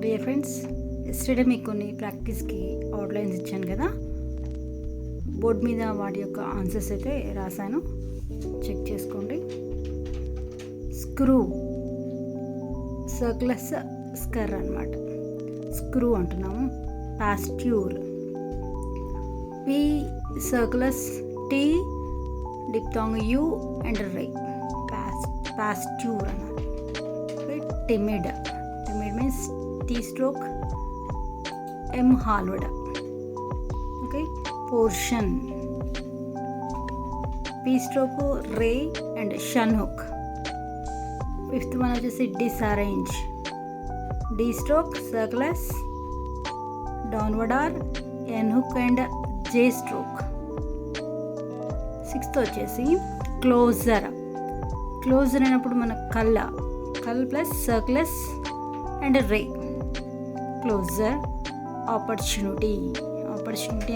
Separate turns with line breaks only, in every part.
Dear friends, yesterday మీకు కొన్ని ప్రాక్టీస్కి outlines ఇచ్చాను కదా. బోర్డ్ మీద వాటి యొక్క ఆన్సర్స్ అయితే రాశాను, చెక్ చేసుకోండి. స్క్రూ, సర్క్లస్ స్కర్ అన్నమాట. స్క్రూ అంటున్నాము. Posture, P circle s T diphthong U and ray. Posture అన్నారు. Timid, timid means T stroke M halved. Okay. Portion, P stroke ray and shun hook. Fifth one వచ్చేసి disarrange, D stroke circle s downward R N hook and J stroke. Sixth వచ్చేసి closer. Closer అయినప్పుడు మన కల్ plus circle s and ray. Closer. Opportunity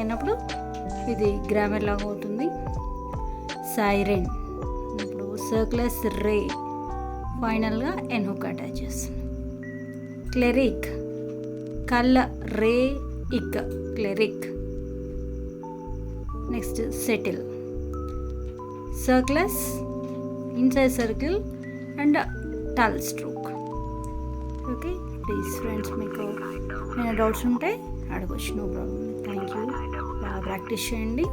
అన్నప్పుడు ఇది grammar లాగా అవుతుంది. Siren ఇప్పుడు సర్క్లస్ రే, ఫైనల్గా ఎన్ హుక్ అటాచ్ చేస్తుంది. క్లెరిక్, కల్ రే ఇక్, cleric. Next settle, circle s inside circle and టల్ స్ట్రోక్. ఓకే ప్లీజ్ ఫ్రెండ్స్, మీకు ఏమైనా డౌట్స్ ఉంటే అడగవచ్చు, నో ప్రాబ్లం. Thank you. బాగా ప్రాక్టీస్ చేయండి.